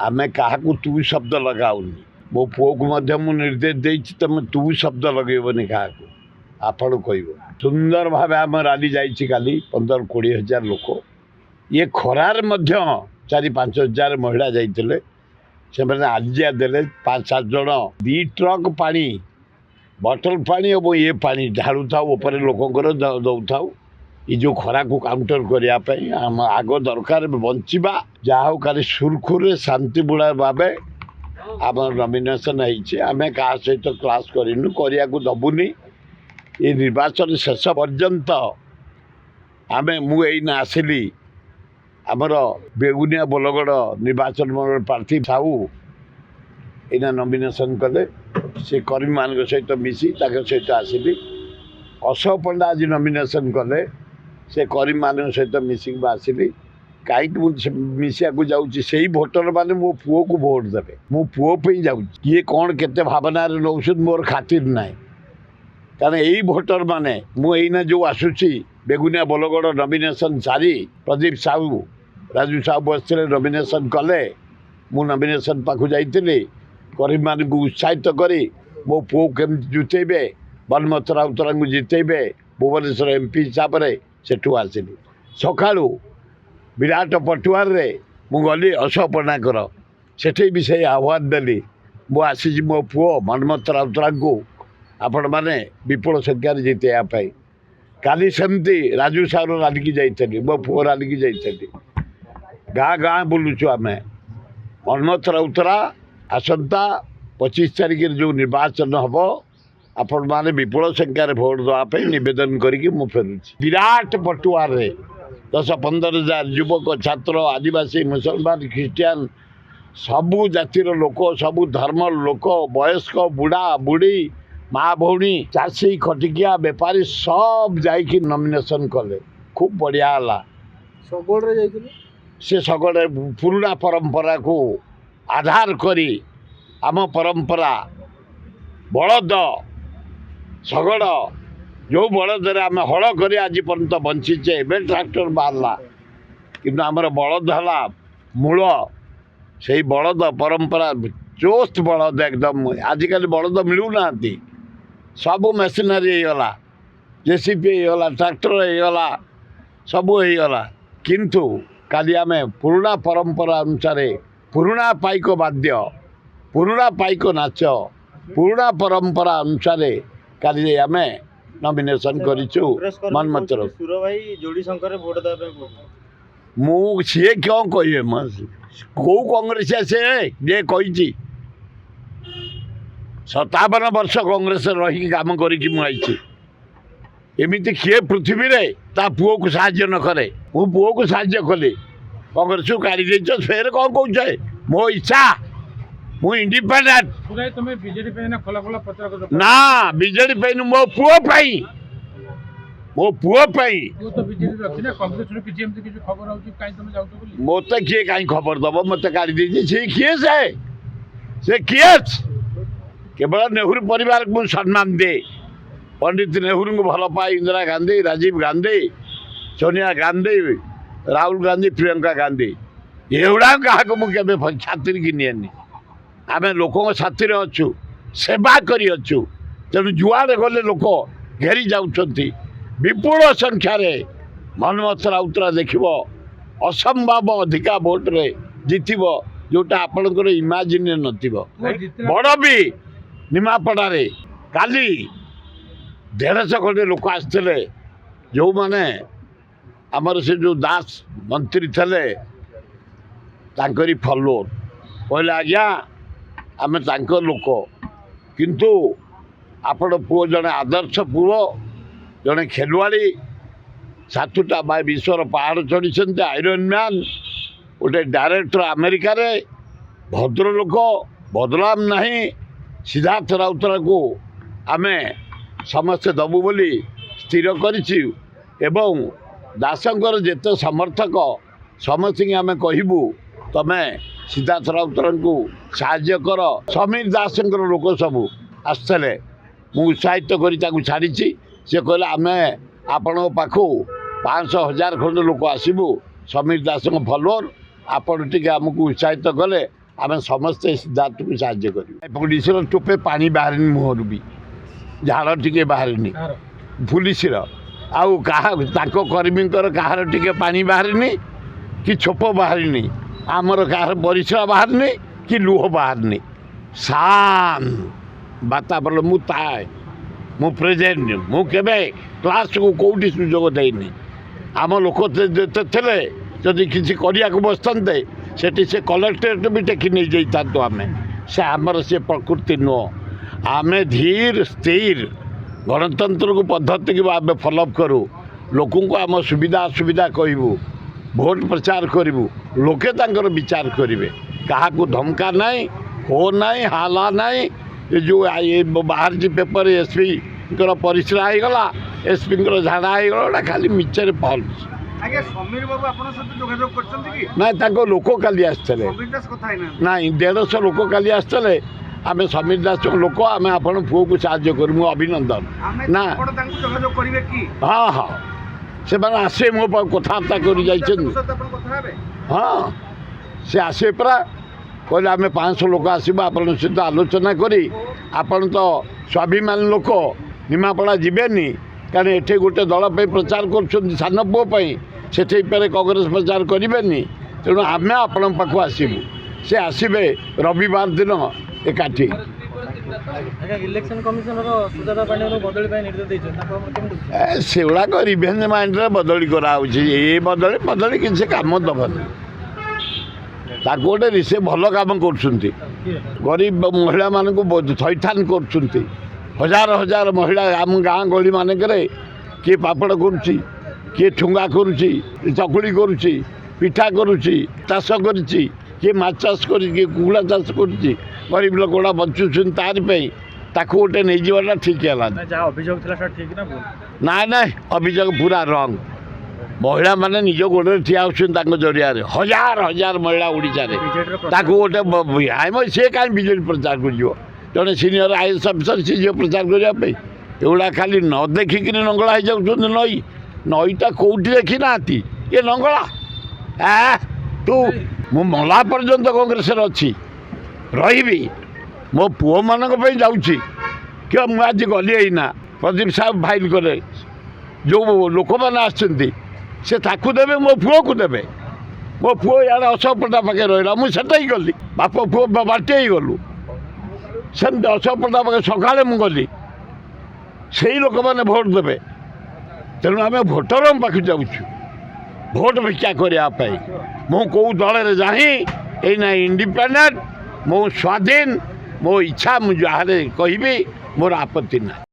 आमे क्या तू शब्द लगाऊनी मो पुओ को निर्देश दे तुम तू शब्द लगेबनी क्या आपण कह सुंदर भाव आम रैली जाइए काली 15-20 हजार लोक ये खरार 4-5 हजार महिला जाइए से आज्ञा देले 5-7 जन 2 ट्रक पानी बटल पानी और ये पानी ढालू था ऊपर लोकंर दौ था ये जो खरा को काउंटर करने आग दरकार बंचा जहाँ काली सुरखुरे शांति बुढ़ा भाव आम नॉमिनेशन आम क्या सहित क्लास करूँ करने को दबुनी ये निर्वाचन शेष पर्यंत आम मुझे आसली आमर बेगुनिया बोलगढ़ निर्वाचन मंडल प्रार्थी साहू एना नॉमिनेशन कले से कर्मी मान सहित मिसी सहित आसली अशोक पंडा आज नॉमिनेशन कले से कर्मी मान सहित मिसिक आसली कहीं मिसा को जाऊँगी से भोटर मैंने मो पुओ को भोट देवे मो पुओ पे जाऊँ किए कौन केते भावना नौसद मोर खातिर ना कारण यही भोटर मैंने मुझे जो आसूसी बेगुनिया बोलगढ़ नॉमिनेशन सारी प्रदीप साहू राजू साहू बसते नॉमिनेशन कले मु नॉमिनेशन पाखु जाइली कर्मी मान को उत्साहित करी मो पुओ केमती जुटेबे बलमत राउतरा को जितेबे भुवनेश्वर एमपी हिसाब से सेठू आसली सका विराट पटुआर रे मु गली अशोक पट्टनायकर सेठी भी से आह्वान देली मु आसी मो पुओ मनमत राउतरा को आपण मैंने विपुल संख्यार जितेवाई काली सेमती राजू साहू रैली की जाइली मो पुओ रैली की जाइली गाँ गाँ बुलुचु आम मनमत राउतरा आसंता 25 तारिख जो निर्वाचन हम आपण मैंने विपुल संख्यार भोट देवाई नवेदन करके मु फेरुची विराट पटुआर रे 10-15 हजार युवक छात्र आदिवासी मुसलमान ख्रीस्टियान सबू जातिर लोक सबू धर्म लोक वयस्क बुढ़ा बुढ़ी माँ भौणी चाषी खटिकिया बेपारी सब जाइए नॉमिनेशन कले खूब बढ़िया है से सगड़े पुराना परंपरा को आधार करी आम परंपरा बलद सगड़ जो बलद आम हल कर आज पर्यंत बंचीचे एवं ट्राक्टर बाहरला किंतु आमर बलद है मूल से बलद परंपरा चोस्त बलद एकदम आजिकल बलद मिलूना सब मेसिनरी होगला जेसीपी होगला ट्राक्टर होगला सब होगला किंतु काली आम पुराना परंपरा अनुसार पुराना पाइक वाद्य पुराना पाइक नाच पुराना परंपरा अनुसार काली आम नॉमिनेशन करिछु मनमत मु सी क्यों कहे कौ कांग्रेस से ये कही 57 वर्ष कांग्रेस रही काम करमती किए पृथ्वी रे ता पुओ को साहाय्य न करे मु पुओ को साहाय्य कली कांग्रेस को काढ़ी दे फेर कौन कहे मो इच्छा मु इंडिपेंडेंट ना बीजेडी पे मो पुओ मत किए कहीं खबर दब मत काढ़ी दे किए से किए केवल नेहरू परिवार को सम्मान दे पंडित नेहरू को भल पाए इंदिरा गांधी राजीव गांधी सोनिया गांधी राहुल गांधी प्रियंका गांधी एगुड़ा क्या मुझे छात्री की नियनि आम लोक साथी अच्छु सेवा करी अच्छु तेणु जुआड़े गले लोक घेरी जाउछंती विपुल संख्यार मनमत राउतरा देख असंभव अधिका भोट रे जितब जोटा आपणकर इमाजिन नथिबो बड़ भी निमापड़े काली 150 खंडे लोक आसते जो माने आमर से जो दास मंत्री थे तांकरी फॉलोअर कहले आज्ञा आम लोक किंतु आपण पुओ जड़े आदर्श पुओ जड़े खेलुआड़ी 7टा बाय विश्वर पहाड़ चढ़ी आयरन मैन गोटे डायरेक्टर अमेरिका रे भद्र लोक बदलाम नहीं सिद्धार्थ राउतरा को आमे समस्ते दबु बोली स्थिर करिछि एवं दासंकर जेते समर्थक समस्त आमे कहबू तमे सिद्धार्थ राउतर को साहाय्य कर समीर दासंकर लोक सबू आसते मु उत्साहित कर छाड़ी सी कहले आम आपण पाखु 500,000 खंड लोक आसबू समीर दास फॉलोअर आपण टे आमको उत्साहित कले आम समस्ते सिद्धार्थ को साहाଯ୍य कर पुलिसर टोपे पानी बाहर मुहर भी झाड़ टे बाहर पुलिसर आउ कर्मी कହାର टे पानी बाहर कि छोप बाहर आमर कहार परिश्रा बाहर कि लुह बाहर शांत वातावरण मु प्रेजेंट मु क्लास को कौटी सुजोग देनी आम लोक थे जदि किसी करिया बसते सेठी से कलेक्टरेट भी टेकी नहीं जाता आम से आमर से प्रकृति नुह आम धीर स्थिर गणतंत्र को पद्धति को आम फॉलोअप करूँ लोक आम सुविधा असुविधा कहबू भोट प्रचार करूँ लोके तांकर विचार करेंगे क्या धमका नाई हो नाई हाला नाई ये जो बाहर पेपर एसपी परिश्रा होगला एसपी झाड़ा होगला खाली मिचर फल ना लोक काली आसते ना 150 लोक काली आसते आम समीर दास लोक आम आपण पुओ को साहाଯ୍य करूँ अभिनंदन ना हाँ हाँ से मैंने आसे मो कथबार्ता कर हाँ से आसे परा कहले आम 500 लोक आसबा आपण सहित आलोचना करी आपण तो स्वाभिमान लोक निमापड़ा जीवेनि कारण एठे गोटे दल पे प्रचार कर सान पुओं से कांग्रेस प्रचार करेंगे तेणु आम आपण पाख आसबू से आसबे रविवार दिन एकाठी से गुड़ाक रिभेन्ज माइंड बदली कराए बदली बदली किसी कम दबनी ताको गोटे से भल कम कर गरीब महिला मान थैथान कर हजार हजार महिला आम गाँ गली मानक किए पापड़ करुच्ची किए ठुंगा करुच्ची चकुड़ी करुच्ची पिठा करुच्ची चाष करुच्ची किए माछ चाष किए कुकुड़ा चाष करुच्ची गरीब लोक गुड़ा बचुन तार ताको गोटे नहीं जावाटा ठीक है ना ना अभियोग पूरा रंग महिला माने निज गोड़े ठिया होता जरिया हजार हजार महिला ओडिशा गोटे आम सी कहीं बीजेपी प्रचार कर जड़े सीनियर आईएएस अफिसर सी जो प्रचार करने एगुड़ा खाली न देखिक नंगला हो जाऊँ नई नईटा कौटी देखी ना ये नंगला तू मु मला पर्यंत कांग्रेस अच्छी रही मो पुओ मान जाऊँगी कि मुझे आज गली ना प्रदीप साहब फाइल कले जो लोक मैंने आसे देवे मो पुओ को देवे मो पुओ यार अशोकपटा पाखे रहा मुझे गली बाप पुओ बाटे गलु सेमती अशोकपटा पाखे सकाଳେ मु गली से लोक मैंने भोट देवे तेणु आम भोटर पाख जाऊँ भोट भिक्षा करने मु कौ दल जाही एना इंडिपेंडेंट मो स्वाधीन मो इच्छा मुझे कहि मोर आपत्ति ना।